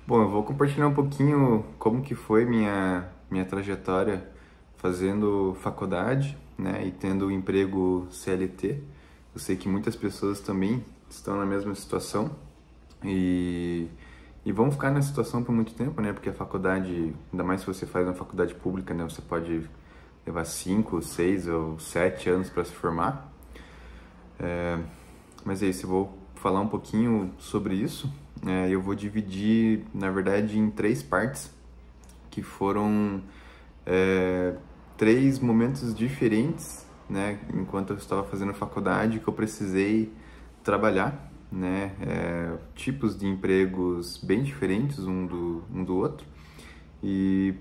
Bom, eu vou compartilhar um pouquinho como que foi minha trajetória fazendo faculdade, né, e tendo um emprego CLT. Eu sei que muitas pessoas também estão na mesma situação e, e vão ficar nessa situação por muito tempo, né, porque a faculdade, ainda mais se você faz uma faculdade pública, né, você pode levar 5, 6 ou 7 anos para se formar. Mas é isso, eu vou falar um pouquinho sobre isso. Eu vou dividir, na verdade, em três partes, que foram três momentos diferentes, né, enquanto eu estava fazendo faculdade, que eu precisei trabalhar, né, tipos de empregos bem diferentes um do outro. E,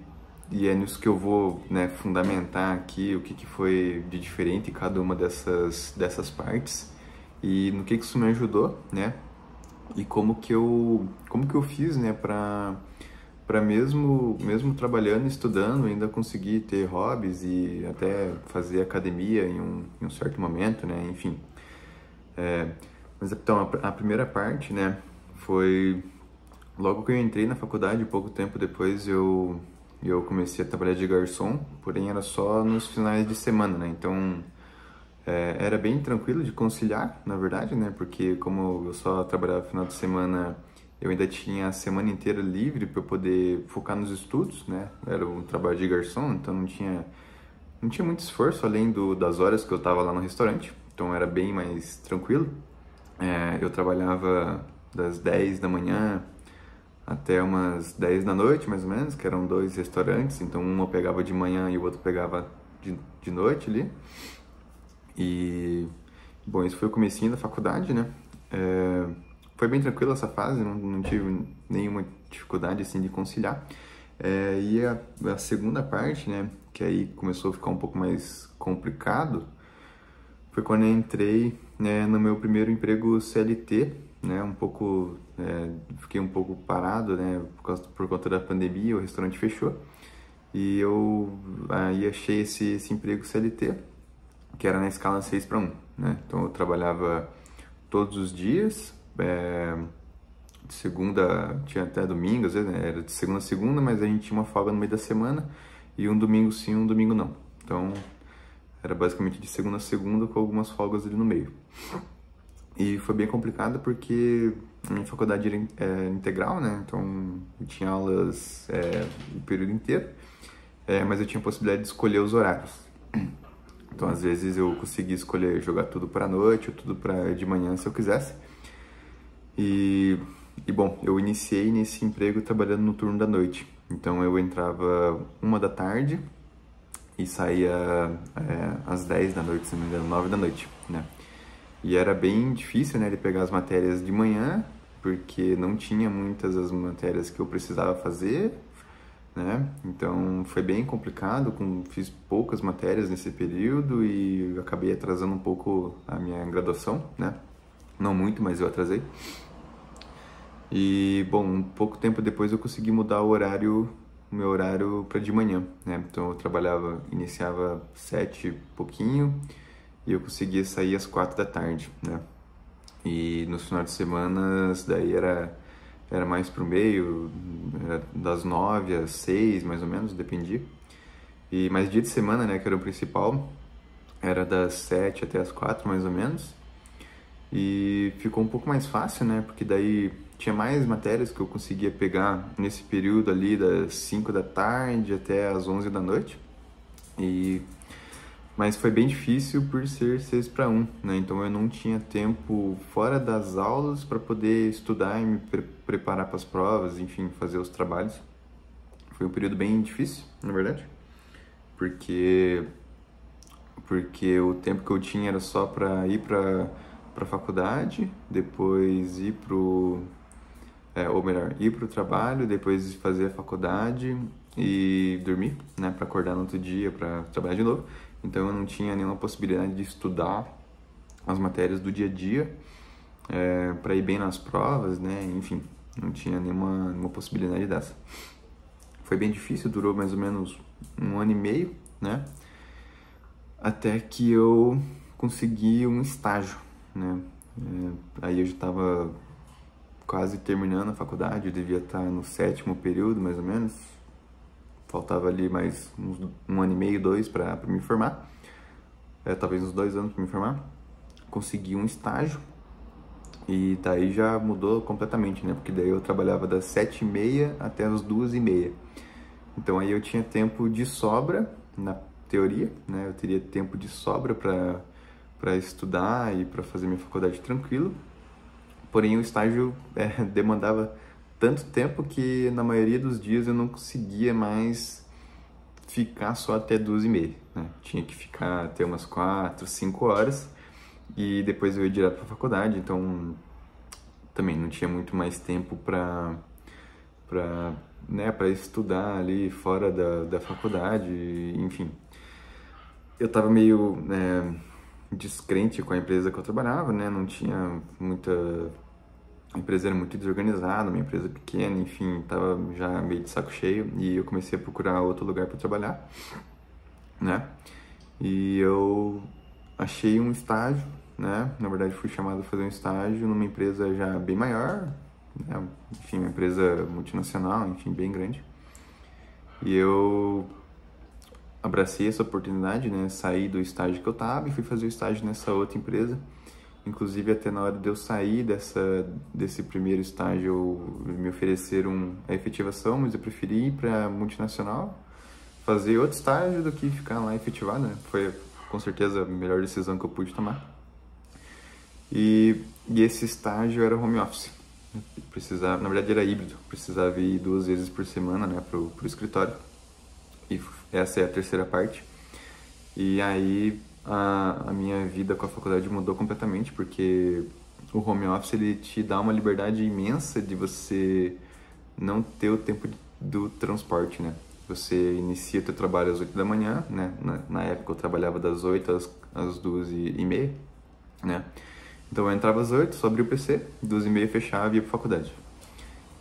e é nisso que eu vou, né, fundamentar aqui o que foi de diferente em cada uma dessas partes e no que isso me ajudou, né? E como que eu fiz, né, para mesmo trabalhando, estudando, ainda conseguir ter hobbies e até fazer academia em um certo momento, né? Enfim. Mas então a primeira parte, né, foi logo que eu entrei na faculdade, pouco tempo depois eu comecei a trabalhar de garçom, porém era só nos finais de semana, né? Então era bem tranquilo de conciliar, na verdade, né? Porque como eu só trabalhava no final de semana, eu ainda tinha a semana inteira livre para poder focar nos estudos, né? Era um trabalho de garçom, então não tinha muito esforço além das horas que eu estava lá no restaurante. Então era bem mais tranquilo. Eu trabalhava das 10 da manhã até umas 10 da noite, mais ou menos, que eram dois restaurantes. Então um eu pegava de manhã e o outro pegava de noite ali. E, bom, isso foi o comecinho da faculdade, né? Foi bem tranquilo essa fase, não tive nenhuma dificuldade, assim, de conciliar. E a segunda parte, né, que aí começou a ficar um pouco mais complicado, foi quando eu entrei, né, no meu primeiro emprego CLT, né, fiquei um pouco parado, né, por conta da pandemia, o restaurante fechou, e eu aí achei esse emprego CLT, que era na escala 6:1, né? Então eu trabalhava todos os dias, de segunda, tinha até domingo, às vezes, né? Era de segunda a segunda, mas a gente tinha uma folga no meio da semana e um domingo sim, um domingo não. Então era basicamente de segunda a segunda com algumas folgas ali no meio. E foi bem complicado porque a minha faculdade era integral, né? Então eu tinha aulas o período inteiro, mas eu tinha a possibilidade de escolher os horários. Então, às vezes, eu conseguia escolher jogar tudo para noite ou tudo para de manhã, se eu quisesse. E, bom, eu iniciei nesse emprego trabalhando no turno da noite. Então, eu entrava 1 da tarde e saía às 10 da noite, se não me engano, 9 da noite, né? E era bem difícil, né, de pegar as matérias de manhã, porque não tinha muitas as matérias que eu precisava fazer, né? Então foi bem complicado, fiz poucas matérias nesse período e acabei atrasando um pouco a minha graduação, né? Não muito, mas eu atrasei. E bom, um pouco tempo depois eu consegui mudar o meu horário para de manhã, né? Então eu iniciava 7 e pouquinho e eu conseguia sair às 4 da tarde, né? E nos finais de semana daí era mais pro meio, era das 9 às 6, mais ou menos, dependia. Mas dia de semana, né, que era o principal, era das 7 até as 4, mais ou menos. E ficou um pouco mais fácil, né, porque daí tinha mais matérias que eu conseguia pegar nesse período ali das 5 da tarde até as 11 da noite. E mas foi bem difícil por ser 6:1, né? Então eu não tinha tempo fora das aulas para poder estudar e me preparar para as provas, enfim, fazer os trabalhos. Foi um período bem difícil, na verdade, porque o tempo que eu tinha era só para ir para faculdade, depois ir ou melhor, ir para o trabalho, depois fazer a faculdade e dormir, né, para acordar no outro dia para trabalhar de novo. Então eu não tinha nenhuma possibilidade de estudar as matérias do dia a dia para ir bem nas provas, né? Enfim, não tinha nenhuma possibilidade dessa. Foi bem difícil, durou mais ou menos 1 ano e meio, né? Até que eu consegui um estágio, né? Aí eu já estava quase terminando a faculdade, eu devia estar no 7º período, mais ou menos. Faltava ali mais um ano e meio, 2 para me formar. Talvez uns 2 anos para me formar. Consegui um estágio e daí já mudou completamente, né? Porque daí eu trabalhava das 7h30 até as 2h30. Então aí eu tinha tempo de sobra, na teoria, né? Eu teria tempo de sobra para estudar e para fazer minha faculdade tranquilo. Porém, o estágio demandava tanto tempo que na maioria dos dias eu não conseguia mais ficar só até 2h30, né? Tinha que ficar até umas 4, 5 horas e depois eu ia direto para a faculdade, então também não tinha muito mais tempo para estudar ali fora da faculdade, enfim. Eu estava meio descrente com a empresa que eu trabalhava, né? Não tinha muita... A empresa era muito desorganizada, uma empresa pequena, enfim, estava já meio de saco cheio e eu comecei a procurar outro lugar para trabalhar, né? E eu achei um estágio, né? Na verdade, fui chamado a fazer um estágio numa empresa já bem maior, né? Enfim, uma empresa multinacional, enfim, bem grande. E eu abracei essa oportunidade, né? Saí do estágio que eu estava e fui fazer o estágio nessa outra empresa. Inclusive, até na hora de eu sair desse primeiro estágio, me ofereceram a efetivação, mas eu preferi ir para a multinacional, fazer outro estágio do que ficar lá efetivado, né? Foi, com certeza, a melhor decisão que eu pude tomar. E esse estágio era home office. Na verdade, era híbrido. Precisava ir 2 vezes por semana, né, pro escritório. E essa é a terceira parte. E aí a minha vida com a faculdade mudou completamente, porque o home office ele te dá uma liberdade imensa de você não ter o tempo do transporte, né? Você inicia o teu trabalho às 8 da manhã, né? Na época eu trabalhava das 8 às 2h30, né? Então eu entrava às 8, só abria o PC, 2h30 fechava e ia pra faculdade.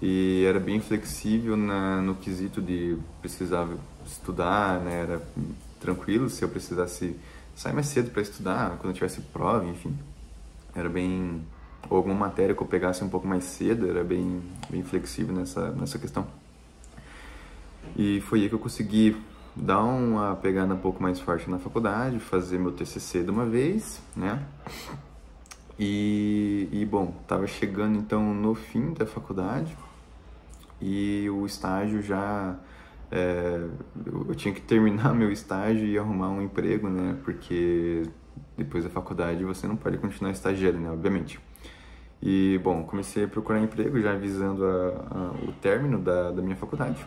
E era bem flexível no quesito de precisar estudar, né? Era tranquilo se eu precisasse sair mais cedo para estudar, quando eu tivesse prova, enfim. Era bem... Ou alguma matéria que eu pegasse um pouco mais cedo, era bem flexível nessa questão. E foi aí que eu consegui dar uma pegada um pouco mais forte na faculdade, fazer meu TCC de uma vez, né? Bom, tava chegando então no fim da faculdade e o estágio já... eu tinha que terminar meu estágio e arrumar um emprego, né? Porque depois da faculdade você não pode continuar estagiando, né? Obviamente. E, bom, comecei a procurar emprego já visando o término da minha faculdade.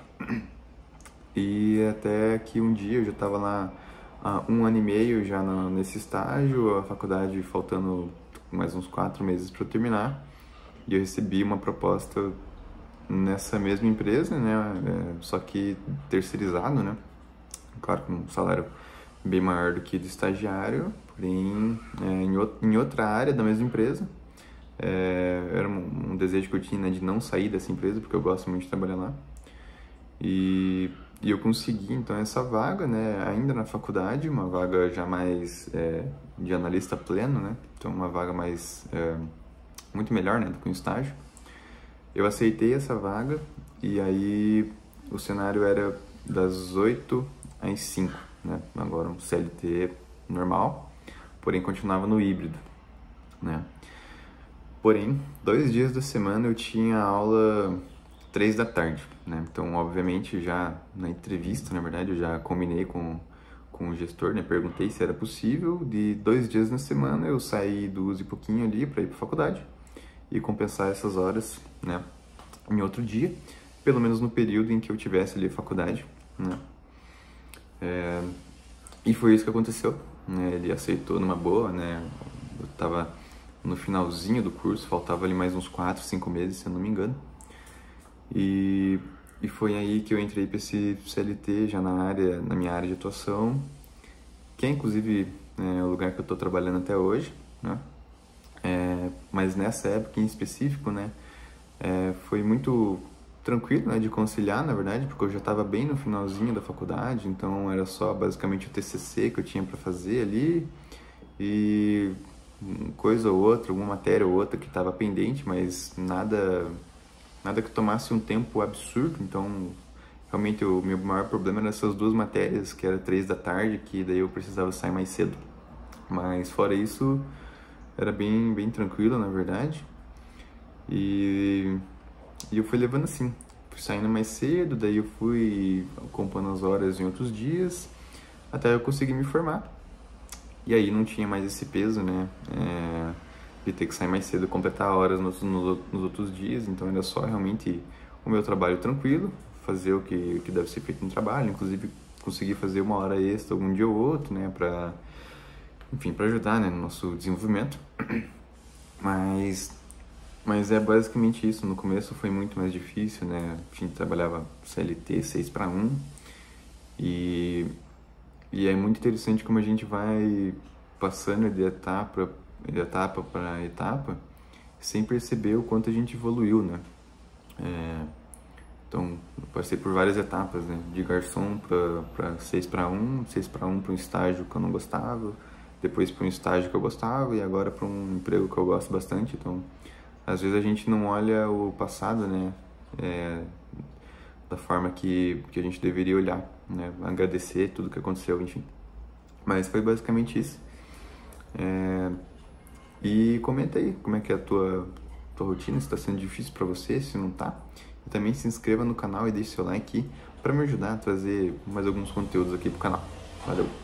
E até que um dia eu já estava lá há 1 ano e meio já nesse estágio, a faculdade faltando mais uns 4 meses para eu terminar. E eu recebi uma proposta nessa mesma empresa, né? Só que terceirizado, né? Claro, com um salário bem maior do que do estagiário, porém em outra área da mesma empresa. Era um desejo que eu tinha, né, de não sair dessa empresa, porque eu gosto muito de trabalhar lá. E eu consegui, então, essa vaga, né, ainda na faculdade, uma vaga já mais de analista pleno, né? Então, uma vaga mais, muito melhor, né, do que um estágio. Eu aceitei essa vaga e aí o cenário era das 8 às 5, né? Agora um CLT normal, porém continuava no híbrido, né? Porém, 2 dias da semana eu tinha aula 3 da tarde, né? Então, obviamente, já na entrevista, na verdade, eu já combinei com o gestor, né? Perguntei se era possível de 2 dias na semana eu sair 2 e pouquinho ali para ir para faculdade e compensar essas horas, né, em outro dia, pelo menos no período em que eu tivesse ali a faculdade, né? E foi isso que aconteceu, né? Ele aceitou numa boa, né? Eu tava no finalzinho do curso, faltava ali mais uns 4, 5 meses, se eu não me engano. E foi aí que eu entrei para esse CLT já na minha área de atuação, que é inclusive o lugar que eu estou trabalhando até hoje, né? Mas nessa época em específico, né, foi muito tranquilo, né, de conciliar, na verdade, porque eu já estava bem no finalzinho da faculdade, então era só basicamente o TCC que eu tinha para fazer ali e coisa ou outra, alguma matéria ou outra que estava pendente, mas nada que tomasse um tempo absurdo. Então, realmente o meu maior problema era essas duas matérias, que era 3 da tarde, que daí eu precisava sair mais cedo. Mas fora isso, era bem tranquilo, na verdade. E eu fui levando assim, fui saindo mais cedo, daí eu fui ocupando as horas em outros dias, até eu conseguir me formar. E aí não tinha mais esse peso, né, de ter que sair mais cedo, completar horas nos outros dias, então era só realmente o meu trabalho tranquilo, fazer o que deve ser feito no trabalho, inclusive conseguir fazer uma hora extra algum dia ou outro, né, enfim, para ajudar, né, no nosso desenvolvimento. Mas é basicamente isso. No começo foi muito mais difícil, né? A gente trabalhava CLT 6 para 1 e, e é muito interessante como a gente vai passando de etapa para etapa sem perceber o quanto a gente evoluiu, né? Então, eu passei por várias etapas, né? De garçom para 6 para 1, 6 para 1 para um estágio que eu não gostava, depois para um estágio que eu gostava e agora para um emprego que eu gosto bastante. Então, às vezes a gente não olha o passado, né? Da forma que a gente deveria olhar, né? Agradecer tudo que aconteceu, enfim. Mas foi basicamente isso. E comenta aí como é que é a tua rotina, se está sendo difícil para você, se não tá. E também se inscreva no canal e deixe seu like para me ajudar a trazer mais alguns conteúdos aqui pro canal. Valeu!